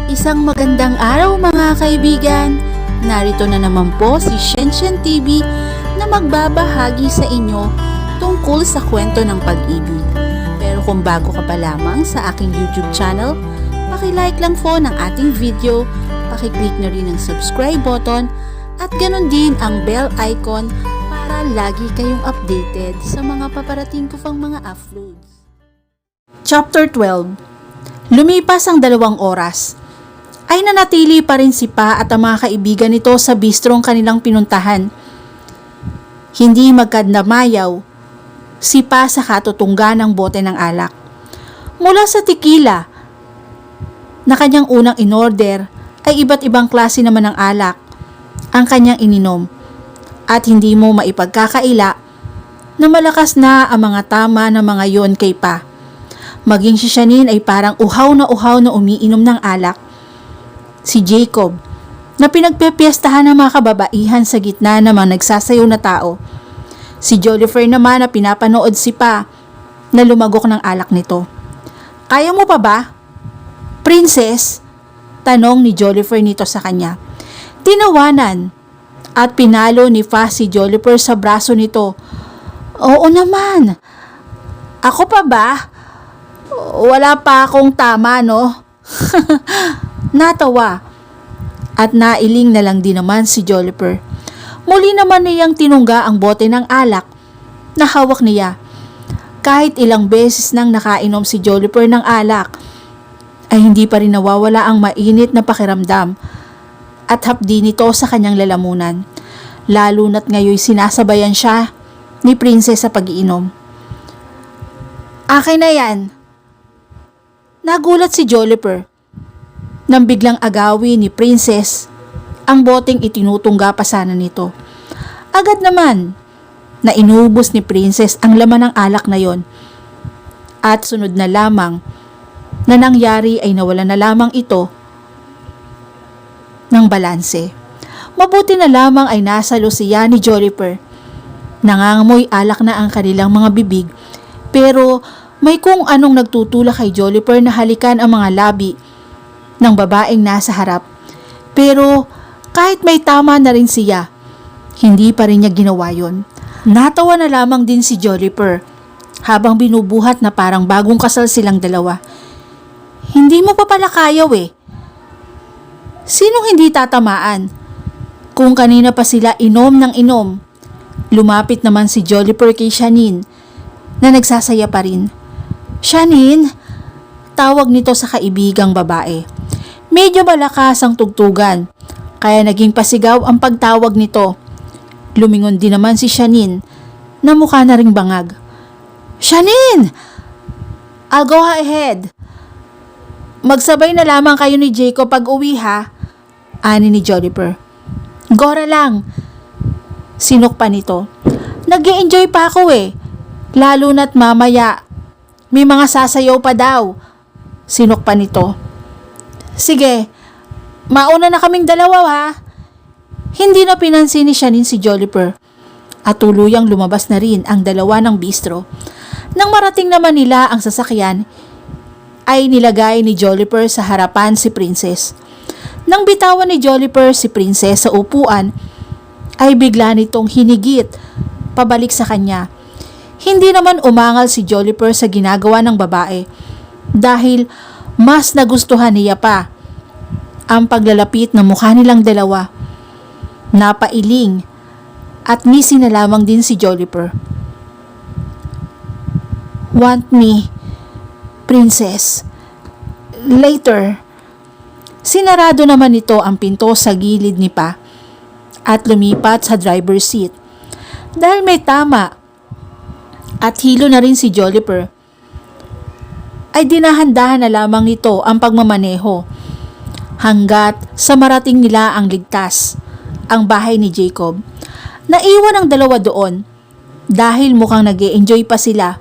Isang magandang araw mga kaibigan! Narito na naman po si Shenshen TV na magbabahagi sa inyo tungkol sa kwento ng pag-ibig. Pero kung bago ka pa lamang sa aking YouTube channel, paki-like lang po ng ating video, paki-click na rin ang subscribe button at ganon din ang bell icon para lagi kayong updated sa mga paparating ko pang mga uploads. Chapter 12. Lumipas ang 2 oras ay nanatili pa rin si Pa at ang mga kaibigan nito sa bistrong kanilang pinuntahan. Hindi magkandamayaw si Pa sa katutungga ng bote ng alak. Mula sa tequila na kanyang unang inorder ay iba't ibang klase naman ng alak ang kanyang ininom at hindi mo maipagkakaila na malakas na ang mga tama ng mga yon kay Pa. Maging si Shanin ay parang uhaw na umiinom ng alak. Si Jacob, na pinagpepiestahan ng mga kababaihan sa gitna ng mga nagsasayaw na tao. Si Jollifer naman na pinapanood si Pa na lumagok ng alak nito. "Kaya mo pa ba, Princess?" tanong ni Jollifer nito sa kanya. Tinawanan at pinalo ni Pa si Jollifer sa braso nito. "Oo naman. Ako pa ba? Wala pa akong tama, no?" Natawa at nailing na lang din naman si Jollifer. Muli naman niyang tinungga ang bote ng alak na hawak niya. Kahit ilang beses nang nakainom si Jollifer ng alak, ay hindi pa rin nawawala ang mainit na pakiramdam at hapdi nito sa kanyang lalamunan. Lalo na't ngayon sinasabayan siya ni Princess sa pag-iinom. "Akin na yan." Nagulat si Jollifer nang biglang agawin ni Princess ang boteng itinutungga pa sana nito. Agad naman na inubos ni Princess ang laman ng alak na yon. At sunod na lamang na nangyari ay nawala na lamang ito ng balanse. Mabuti na lamang ay nasa lusiya ni Jollifer. Nangangamoy alak na ang kanilang mga bibig, pero may kung anong nagtutulak kay Jollifer na halikan ang mga labi ng babaeng nasa harap. Pero kahit may tama na rin siya, hindi pa rin niya ginawa yon. Natawa na lamang din si Jollifer habang binubuhat na parang bagong kasal silang dalawa. "Hindi mo pa pala kayaw eh. Sinong hindi tatamaan? Kung kanina pa sila inom ng inom." Lumapit naman si Jollifer kay Shanin na nagsasaya pa rin. "Shanin," tawag nito sa kaibigang babae. Medyo malakas ang tugtugan, kaya naging pasigaw ang pagtawag nito. Lumingon din naman si Shanin na mukha na ring bangag. "Shanin! I'll go ahead. Magsabay na lamang kayo ni Jacob pag uwi ha," ani ni Jollifer. "Gora lang," sinukpa nito. "Nag-e-enjoy pa ako eh, lalo na't mamaya may mga sasayaw pa daw," sinukpa nito. "Sige, mauna na kaming dalawa ha." Hindi na pinansin ni Shanin si Jollifer at tuluyang lumabas na rin ang dalawa ng bistro. Nang marating naman nila ang sasakyan, ay nilagay ni Jollifer sa harapan si Princess. Nang bitawan ni Jollifer si Princess sa upuan, ay bigla nitong hinigit pabalik sa kanya. Hindi naman umangal si Jollifer sa ginagawa ng babae dahil mas nagustuhan niya pa ang paglalapit ng mukha nilang dalawa. Napailing at ngisi na lamang din si Jollifer. "Want me, Princess? Later." Sinarado naman ito ang pinto sa gilid ni Pa at lumipat sa driver's seat. Dahil may tama at hilo na rin si Jollifer, ay dinahan-dahan na lamang nito ang pagmamaneho hanggat sa marating nila ang ligtas, ang bahay ni Jacob. Naiwan ang dalawa doon dahil mukhang nag-e-enjoy pa sila.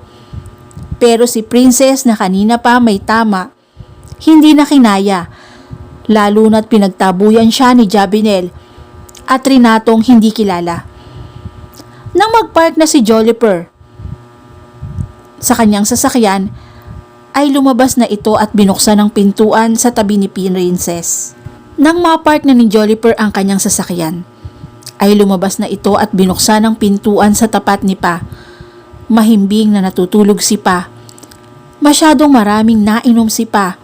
Pero si Princess na kanina pa may tama, hindi na kinaya, lalo na't pinagtabuyan siya ni Jabinel at Renatong hindi kilala. Nang magpark na si Jollifer sa kanyang sasakyan, ay lumabas na ito at binuksan ang pintuan sa tabi ni Princess. Nang mapark na ni Joliper ang kanyang sasakyan, ay lumabas na ito at binuksan ang pintuan sa tapat ni Pa. Mahimbing na natutulog si Pa. Masyadong maraming nainom si Pa,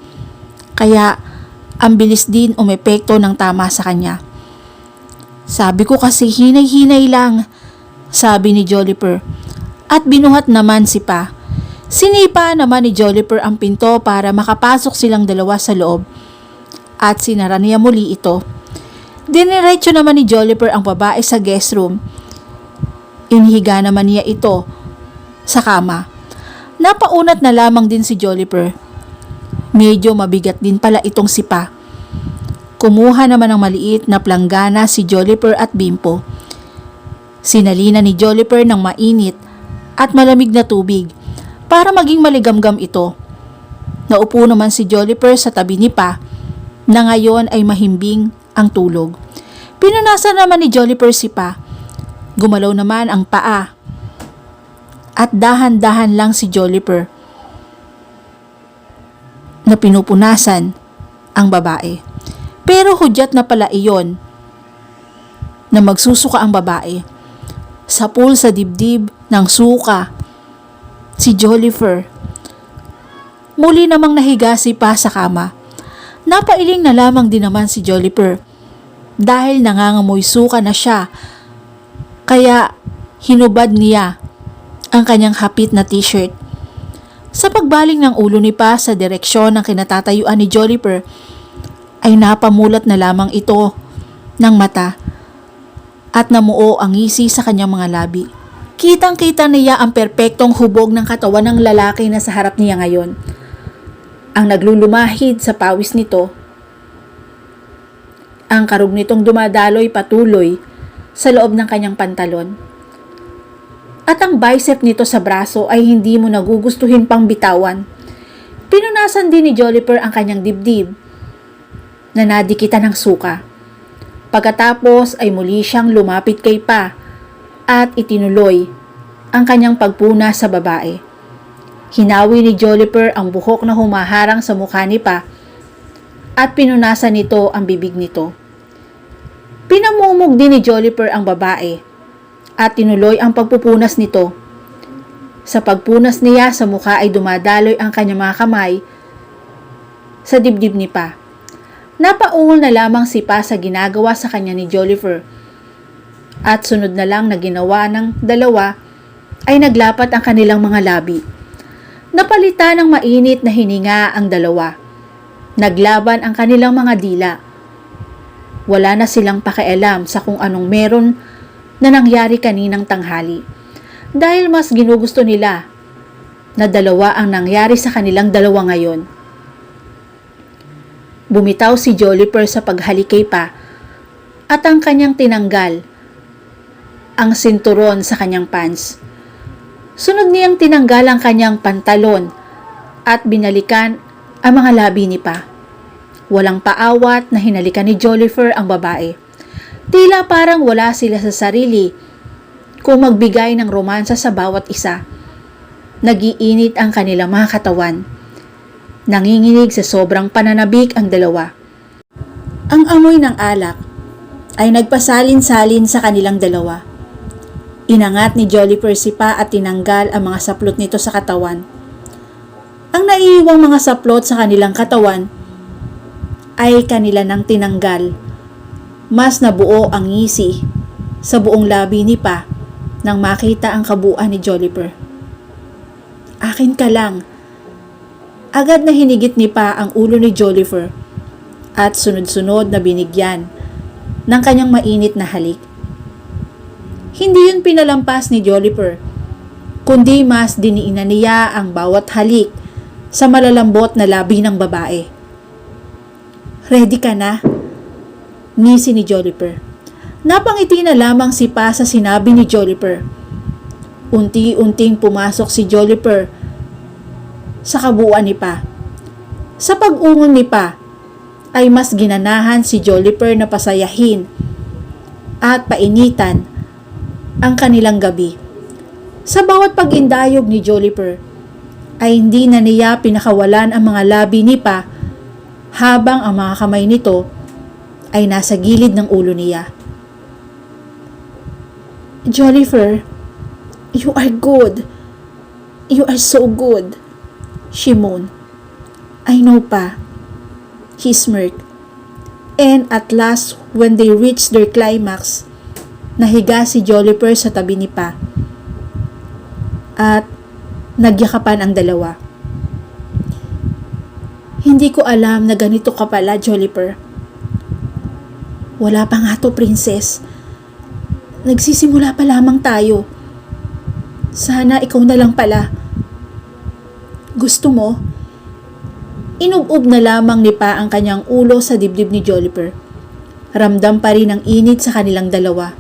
kaya ang bilis din umepekto ng tama sa kanya. Sabi ko kasi hinay-hinay lang, sabi ni Joliper, at binuhat naman si Pa. Sinipa naman ni Joliper ang pinto para makapasok silang dalawa sa loob at sinara niya muli ito. Diniretso naman ni Joliper ang babae sa guest room. Inihiga naman niya ito sa kama. Napaunat na lamang din si Joliper. Medyo mabigat din pala itong si Pa. Kumuha naman ng maliit na planggana si Joliper at Bimpo. Sinalina ni Joliper ng mainit at malamig na tubig para maging maligamgam ito. Naupo naman si Joliper sa tabi ni Pa na ngayon ay mahimbing ang tulog. Pinunasan naman ni Joliper si Pa. Gumalaw naman ang paa. At dahan-dahan lang si Joliper na pinupunasan ang babae. Pero hudyat na pala iyon na magsusuka ang babae. Sapul sa dibdib ng suka si Joliper. Muli namang nahiga si Pa sa kama. Napailing na lamang din naman si Joliper dahil nangangamoy suka na siya, kaya hinubad niya ang kanyang hapit na t-shirt. Sa pagbaling ng ulo ni Pa sa direksyon ng kinatatayuan ni Joliper, ay napamulat na lamang ito ng mata at namuo ang ngisi sa kanyang mga labi. Kitang-kita niya ang perpektong hubog ng katawan ng lalaki na sa harap niya ngayon. Ang naglulumahid sa pawis nito, ang karug nitong dumadaloy patuloy sa loob ng kanyang pantalon. At ang bicep nito sa braso ay hindi mo nagugustuhin pang bitawan. Pinunasan din ni Joliper ang kanyang dibdib na nadikitan ng suka. Pagkatapos ay muli siyang lumapit kay Pa at itinuloy ang kanyang pagpuna sa babae. Hinawi ni Joliper ang buhok na humaharang sa mukha ni Pa at pinunasan nito ang bibig nito. Pinamumog din ni Joliper ang babae at tinuloy ang pagpupunas nito. Sa pagpunas niya sa mukha ay dumadaloy ang kanyang mga kamay sa dibdib ni Pa. Napaungol na lamang si Pa sa ginagawa sa kanya ni Joliper at sunod na lang na ginawa ng dalawa ay naglapat ang kanilang mga labi. Napalitan ng mainit na hininga ang dalawa. Naglaban ang kanilang mga dila. Wala na silang pakialam sa kung anong meron na nangyari kaninang tanghali dahil mas ginugusto nila na dalawa ang nangyari sa kanilang dalawa ngayon. Bumitaw si Joliper sa paghalik kay Pa at ang kanyang tinanggal ang sinturon sa kanyang pants. Sunod niyang tinanggal ang kanyang pantalon at binalikan ang mga labi ni Pa. Walang paawat na hinalikan ni Joliper ang babae. Tila parang wala sila sa sarili kung magbigay ng romansa sa bawat isa. Nagiinit ang kanilang mga katawan. Nanginginig sa sobrang pananabik ang dalawa. Ang amoy ng alak ay nagpasalin-salin sa kanilang dalawa. Inangat ni Joliper si Pa at tinanggal ang mga saplot nito sa katawan. Ang naiiwang mga saplot sa kanilang katawan ay kanila nang tinanggal. Mas nabuo ang ngisi sa buong labi ni Pa nang makita ang kabuuan ni Joliper. Akin ka lang. Agad na hinigit ni Pa ang ulo ni Joliper at sunod-sunod na binigyan ng kanyang mainit na halik. Hindi yun pinalampas ni Joliper, kundi mas diniinan niya ang bawat halik sa malalambot na labi ng babae. Ready ka na? Ngisi ni Joliper. Napangiti na lamang si Pa sa sinabi ni Joliper. Unti-unting pumasok si Joliper sa kabuuan ni Pa. Sa pag-ungol ni Pa ay mas ginanahan si Joliper na pasayahin at painitan ang kanilang gabi. Sa bawat pag-indayog ni Joliper ay hindi na niya pinakawalan ang mga labi ni Pa habang ang mga kamay nito ay nasa gilid ng ulo niya. "Jollifer, you are good. You are so good," she moaned. "I know, Pa," he smirked. And at last, when they reached their climax, nahiga si Jollifer sa tabi ni Pa at nagyakapan ang dalawa. "Hindi ko alam na ganito ka pala, Jollifer." "Wala pa nga to, princess. Nagsisimula pa lamang tayo. Sana ikaw na lang pala. Gusto mo?" Inubog na lamang ni Pa ang kanyang ulo sa dibdib ni Jollifer. Ramdam pa rin ang init sa kanilang dalawa.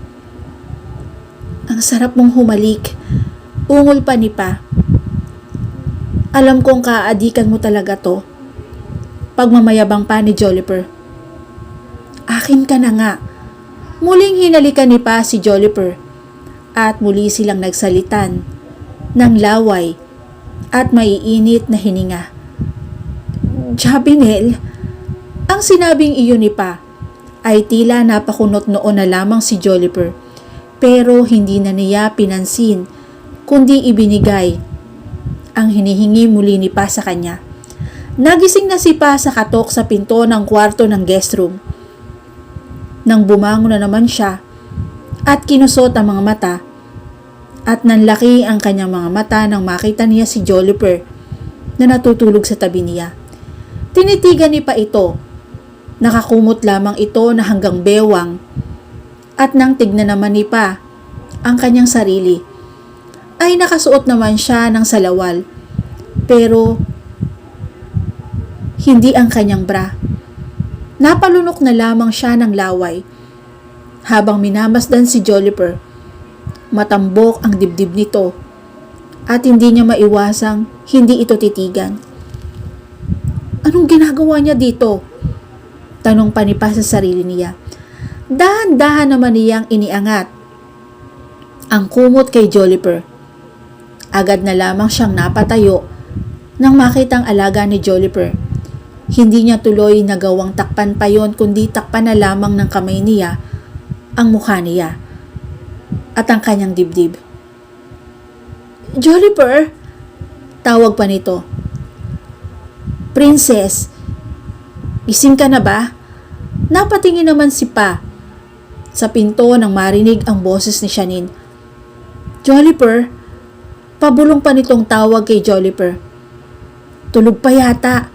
"Ang sarap mong humalik," ungol pa ni Pa. "Alam kong kaadikan mo talaga to." Pagmamayabang pa ni Jollifer. "Akin ka na nga." Muling hinalikan ni Pa si Jollifer at muli silang nagsalitan ng laway at maiinit na hininga. "Jabinel," ang sinabing iyon ni Pa ay tila napakunot noon na lamang si Jollifer, pero hindi na niya pinansin kundi ibinigay ang hinihingi muli ni Pa sa kanya. Nagising na si Pa sa katok sa pinto ng kwarto ng guest room. Nang bumangon na naman siya at kinusot ang mga mata at nanlaki ang kanyang mga mata nang makita niya si Jollifer na natutulog sa tabi niya. Tinitigan ni Pa ito. Nakakumot lamang ito na hanggang bewang at nang tignan naman ni Pa ang kanyang sarili ay nakasuot naman siya ng salawal pero hindi ang kanyang bra. Napalunok na lamang siya ng laway habang minamasdan si Jollifer. Matambok ang dibdib nito at hindi niya maiwasang hindi ito titigan. Anong ginagawa niya dito? Tanong pa ni Pa sa sarili niya. Dahan-dahan naman niyang iniangat ang kumot kay Jollifer. Agad na lamang siyang napatayo nang makitang alaga ni Jollifer. Hindi niya tuloy nagawang takpan pa yon kundi takpan na lamang ng kamay niya ang mukha niya at ang kanyang dibdib. "Jollifer!" Tawag pa nito. "Princess, gising ka na ba?" Napatingin naman si Pa sa pinto nang marinig ang boses ni Shanine. "Jollifer!" Pabulong pa nitong tawag kay Jollifer. "Tulog pa yata,"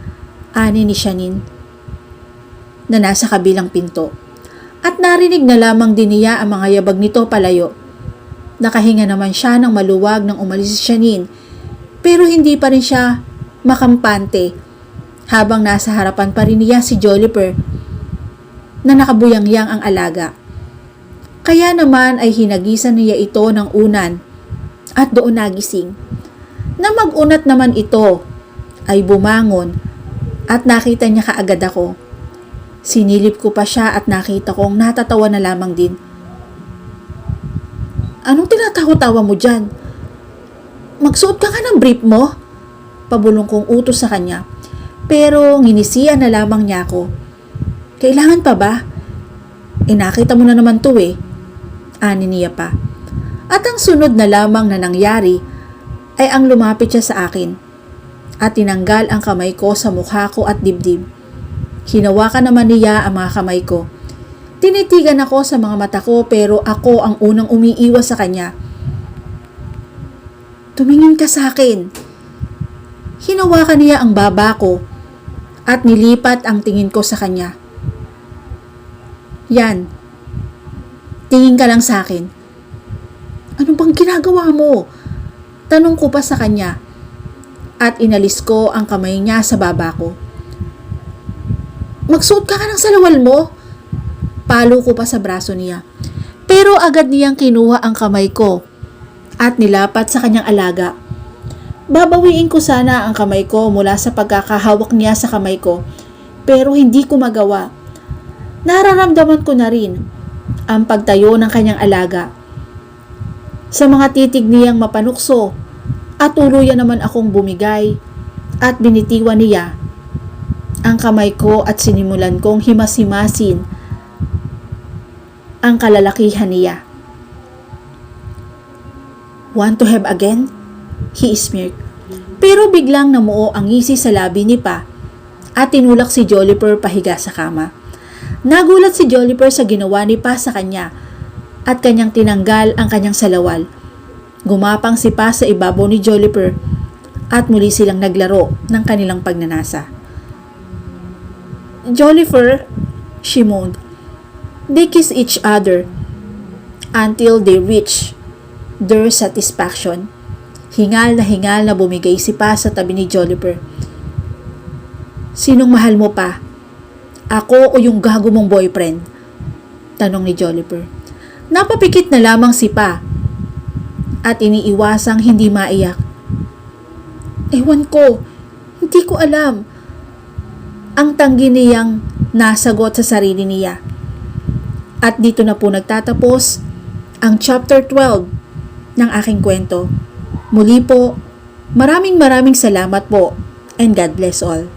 ani ni Shanine na nasa kabilang pinto. At narinig na lamang din niya ang mga yabag nito palayo. Nakahinga naman siya ng maluwag nang umalis si Shanine, pero hindi pa rin siya makampante habang nasa harapan pa rin niya si Jollifer na nakabuyangyang ang alaga. Kaya naman ay hinagisan niya ito ng unan at doon nagising. Na mag-unat naman ito ay bumangon at nakita niya kaagad ako. Sinilip ko pa siya at nakita kong natatawa na lamang din. "Anong tinatawa-tawa mo dyan? Magsuot ka nga ng brief mo?" Pabulong kong utos sa kanya. Pero nginisiyan na lamang niya ako. "Kailangan pa ba? Nakita mo na naman to eh," ani niya pa. At ang sunod na lamang na nangyari ay ang lumapit siya sa akin at tinanggal ang kamay ko sa mukha ko at dibdib. Hinawakan naman niya ang mga kamay ko. Tinitigan ako sa mga mata ko pero ako ang unang umiiwas sa kanya. "Tumingin ka sa akin." Hinawakan niya ang baba ko at nilipat ang tingin ko sa kanya. "Yan, tingin ka lang sa akin." "Ano bang ginagawa mo?" Tanong ko pa sa kanya at inalis ko ang kamay niya sa baba ko. "Magsuot ka ng salawal mo?" Palo ko pa sa braso niya. Pero agad niyang kinuha ang kamay ko at nilapat sa kanyang alaga. Babawiin ko sana ang kamay ko mula sa pagkakahawak niya sa kamay ko, pero hindi ko magawa. Nararamdaman ko na rin ang pagtayo ng kanyang alaga. Sa mga titig niyang mapanukso At tuluyan naman akong bumigay at binitiwan niya ang kamay ko at sinimulan kong himas-himasin ang kalalakihan niya. "Want to have again?" he smirked. Pero biglang namuo ang ngisi sa labi ni Pa at tinulak si Joliper pahiga sa kama. Nagulat si Joliper sa ginawa ni Pa sa kanya at kanyang tinanggal ang kanyang salawal. Gumapang si Pa sa ibabaw ni Joliper at muli silang naglaro ng kanilang pagnanasa. "Joliper," she moaned. They kissed each other until they reached their satisfaction. Hingal na bumigay si Pa sa tabi ni Joliper. "Sinong mahal mo, Pa? Ako o yung gago mong boyfriend?" tanong ni Joliper. Napapikit na lamang si Pa at iniiwasang hindi maiyak. "Ewan ko, hindi ko alam." Ang tanggi niyang nasagot sa sarili niya. At dito na po nagtatapos ang chapter 12 ng aking kwento. Muli po, maraming salamat po and God bless all.